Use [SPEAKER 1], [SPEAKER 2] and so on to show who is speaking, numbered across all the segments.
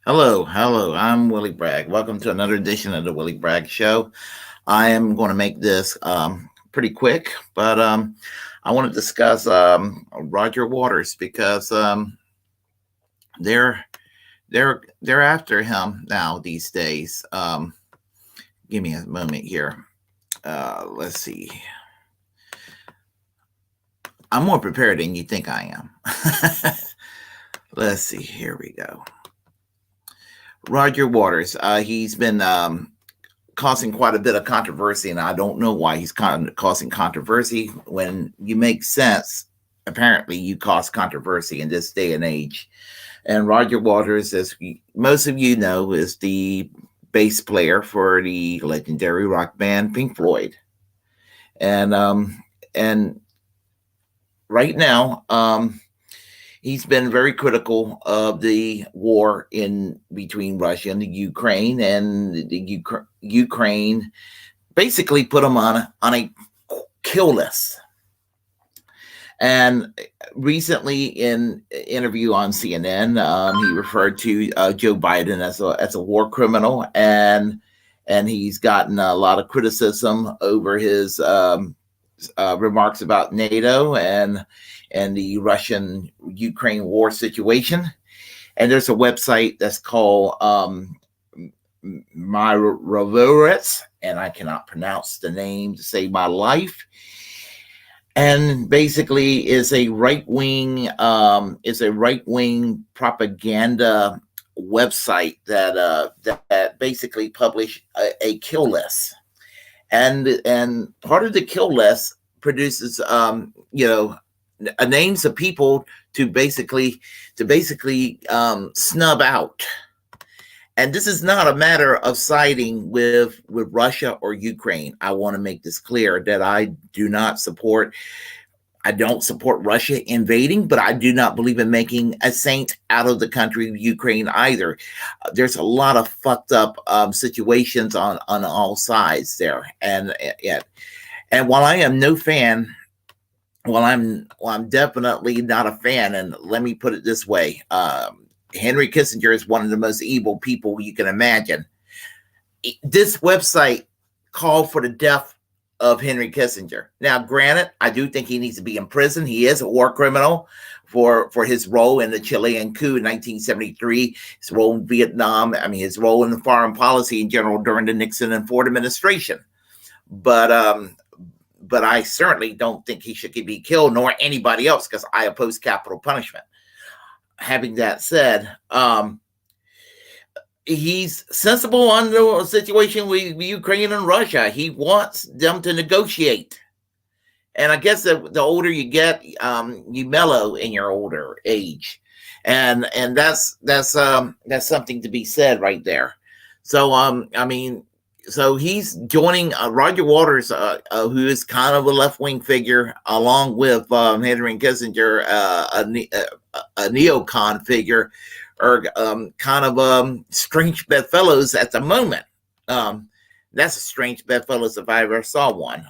[SPEAKER 1] Hello. I'm Willie Bragg. Welcome to another edition of the Willie Bragg Show. I am going to make this pretty quick, but I want to discuss Roger Waters because they're they're after him now these days. Give me a moment here. Let's see. I'm more prepared than you think I am. Let's see. Here we go. Roger Waters. He's been causing quite a bit of controversy, and I don't know why he's causing controversy. When you make sense, apparently you cause controversy in this day and age. And Roger Waters, as most of you know, is the bass player for the legendary rock band Pink Floyd. And right now, he's been very critical of the war in between Russia and the Ukraine, and the Ukraine basically put him on a kill list. And recently, in an interview on CNN, he referred to Joe Biden as a war criminal, and he's gotten a lot of criticism over his remarks about NATO and the Russian-Ukraine war situation. And there's a website that's called My Reverence, and I cannot pronounce the name to save my life. And basically is a right-wing propaganda website that basically publish a kill list. And part of the kill list produces names of people to basically snub out. And this is not a matter of siding with Russia or Ukraine. I want to make this clear that I don't support Russia invading, but I do not believe in making a saint out of the country of Ukraine either. There's a lot of fucked up situations on all sides there. And while I am no fan, I'm definitely not a fan. And let me put it this way. Henry Kissinger is one of the most evil people you can imagine. This website called for the death of Henry Kissinger. Now, granted, I do think he needs to be in prison. He is a war criminal for his role in the Chilean coup in 1973, his role in Vietnam, his role in the foreign policy in general during the Nixon and Ford administration. But I certainly don't think he should be killed, nor anybody else, because I oppose capital punishment. Having that said, he's sensible on the situation with Ukraine and Russia. He wants them to negotiate. And I guess the older you get, you mellow in your older age. And that's something to be said right there. So, so he's joining Roger Waters, who is kind of a left-wing figure, along with Henry Kissinger, a neocon figure, or kind of strange bedfellows at the moment. That's a strange bedfellows if I ever saw one.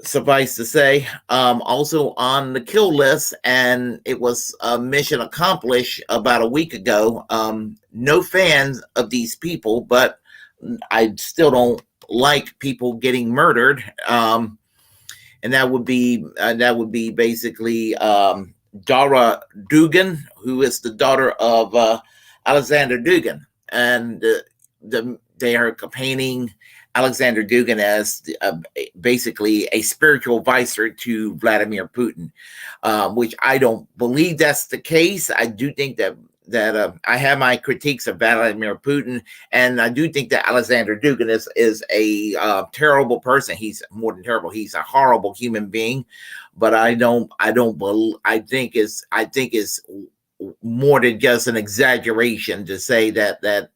[SPEAKER 1] Suffice to say, also on the kill list, and it was a mission accomplished about a week ago. No fans of these people, but I still don't like people getting murdered. And that would be basically Dara Dugin, who is the daughter of Alexander Dugin, and they are campaigning Alexander Dugin as basically a spiritual advisor to Vladimir Putin, which I don't believe that's the case. I do think that I have my critiques of Vladimir Putin, and I do think that Alexander Dugin is a terrible person. He's more than terrible. He's a horrible human being, but I think it's more than just an exaggeration to say that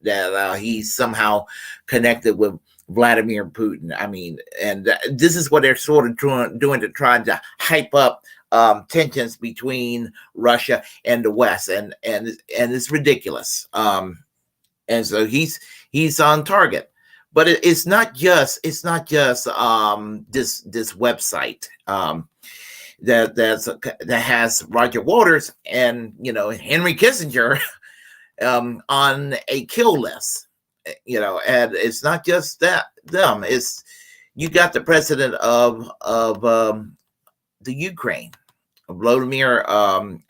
[SPEAKER 1] he's somehow connected with Vladimir Putin. And this is what they're sort of doing to try to hype up tensions between Russia and the West, and it's ridiculous. And so he's on target, but it's not just this website that has Roger Waters and Henry Kissinger on a kill list. And it's not just them. It's you got the president of the Ukraine, Volodymyr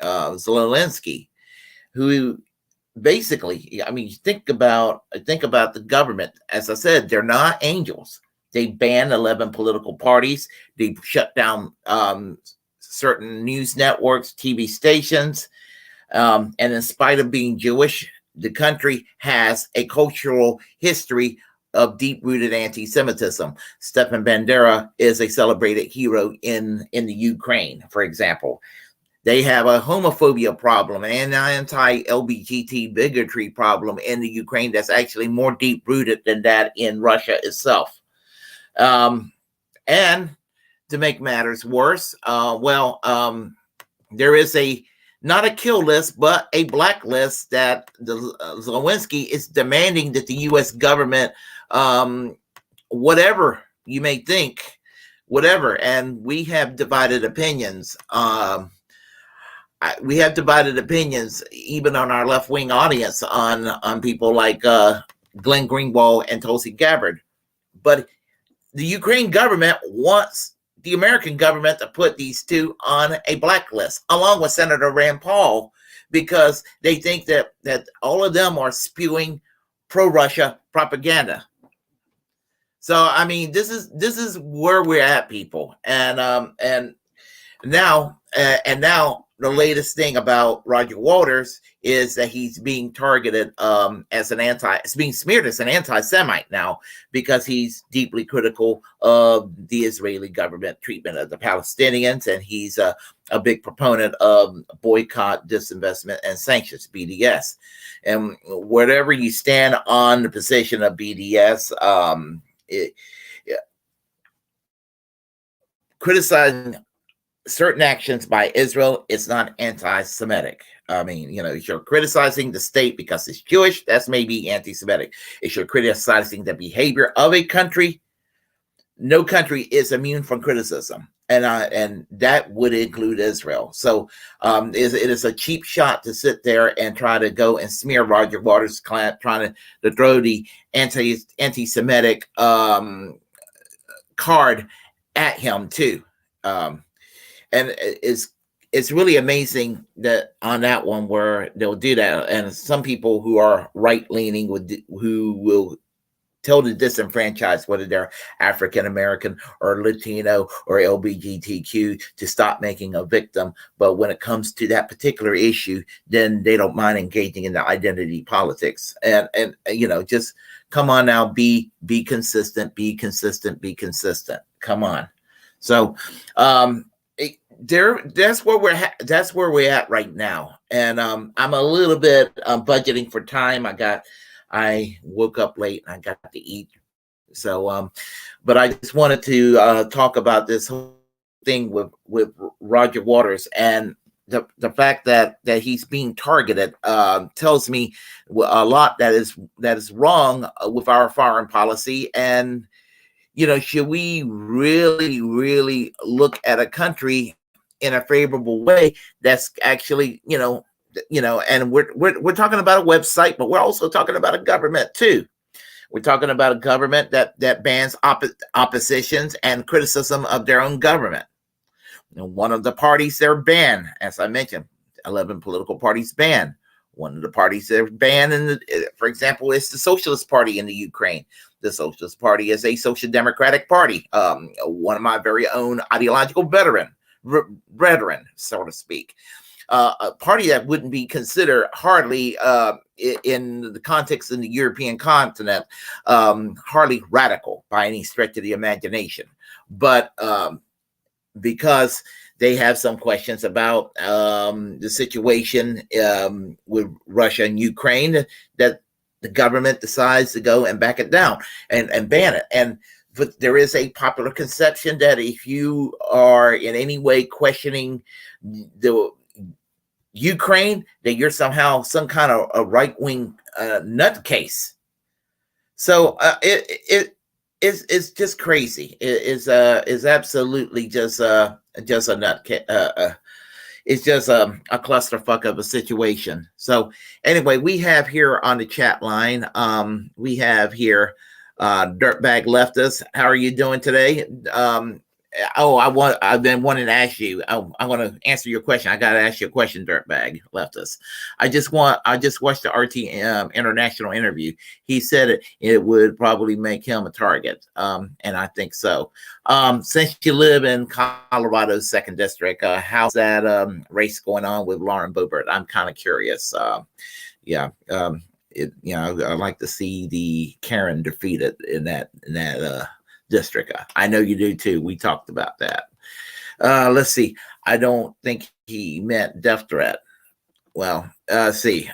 [SPEAKER 1] Zelensky, who basically, I mean, think about the government. As I said, they're not angels. They banned 11 political parties. They shut down certain news networks, TV stations. And in spite of being Jewish, the country has a cultural history of deep-rooted anti-Semitism. Stepan Bandera is a celebrated hero in the Ukraine, for example. They have a homophobia problem, an anti-LGBT bigotry problem in the Ukraine that's actually more deep-rooted than that in Russia itself. And to make matters worse, there is not a kill list, but a blacklist that Zelensky is demanding that the U.S. government, whatever you may think, whatever, and we have divided opinions. We have divided opinions even on our left-wing audience on people like Glenn Greenwald and Tulsi Gabbard. But the Ukraine government wants the American government to put these two on a blacklist, along with Senator Rand Paul, because they think that all of them are spewing pro-Russia propaganda. So, I mean, this is where we're at, people. And now the latest thing about Roger Waters is that he's being targeted it's being smeared as an anti-Semite now, because he's deeply critical of the Israeli government treatment of the Palestinians, and he's a big proponent of boycott, disinvestment, and sanctions, BDS. And whatever you stand on the position of BDS, criticizing certain actions by Israel is not anti-Semitic. I mean, if you're criticizing the state because it's Jewish, that's maybe anti-Semitic. If you're criticizing the behavior of a country, no country is immune from criticism, and that would include Israel. So it is a cheap shot to sit there and try to go and smear Roger Waters' client, trying to throw the anti-Semitic card at him too. And it's really amazing that on that one where they'll do that. And some people who are right-leaning who will tell the disenfranchised, whether they're African American or Latino or LGBTQ, to stop making a victim. But when it comes to that particular issue, then they don't mind engaging in the identity politics. And just come on now, be consistent, be consistent, be consistent. Come on. So that's where we're at right now. And I'm a little bit budgeting for time. I woke up late and I got to eat. So but I just wanted to talk about this whole thing with Roger Waters, and the fact that he's being targeted tells me a lot that is wrong with our foreign policy. And should we really, really look at a country in a favorable way that's actually, and we're talking about a website, but we're also talking about a government too. We're talking about a government that bans oppositions and criticism of their own government. One of the parties they're banned, as I mentioned, 11 political parties banned. One of the parties they're banned, for example, is the Socialist Party in the Ukraine. The Socialist Party is a social democratic party, one of my very own ideological brethren, so to speak. A party that wouldn't be considered hardly in the context in the European continent, hardly radical by any stretch of the imagination. But because they have some questions about the situation with Russia and Ukraine, that the government decides to go and back it down and ban it. But there is a popular conception that if you are in any way questioning the Ukraine, that you're somehow some kind of a right-wing nutcase. So it's just crazy. It is absolutely just a nutcase. it's just a clusterfuck of a situation. So anyway, we have here on the chat line, we have here Dirtbag-Left. How are you doing today? I've been wanting to ask you. I want to answer your question. I got to ask you a question, Dirtbag-Left. I just watched the RT International interview. He said it would probably make him a target. And I think so. Since you live in Colorado's 2nd District, how's that race going on with Lauren Boebert? I'm kind of curious. Yeah. I'd like to see the Karen defeated in that district. I know you do too. We talked about that. Let's see. I don't think he meant death threat. Well, see.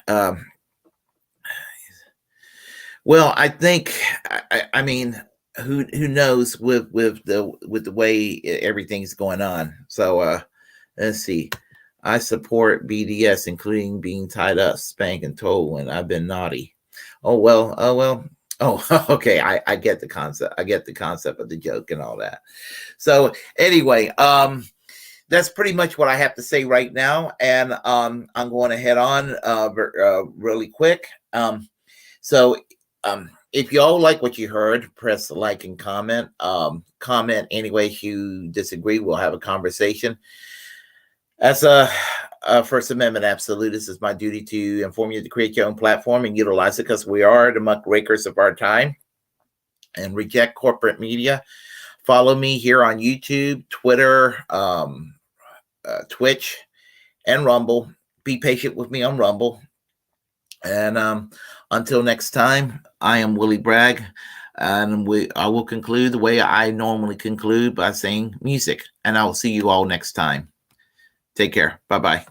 [SPEAKER 1] Well, I think. I mean, who knows with the way everything's going on. So let's see. I support BDS, including being tied up, spanked, and told when I've been naughty. Oh well. Oh, okay. I get the concept. I get the concept of the joke and all that. So anyway, that's pretty much what I have to say right now. And I'm going to head on really quick. If y'all like what you heard, press like and comment. Comment anyway if you disagree. We'll have a conversation. As a First Amendment absolutist, it's my duty to inform you to create your own platform and utilize it because we are the muckrakers of our time and reject corporate media. Follow me here on YouTube, Twitter, Twitch, and Rumble. Be patient with me on Rumble. And until next time, I am Willie Bragg, and I will conclude the way I normally conclude by saying music. And I will see you all next time. Take care. Bye-bye.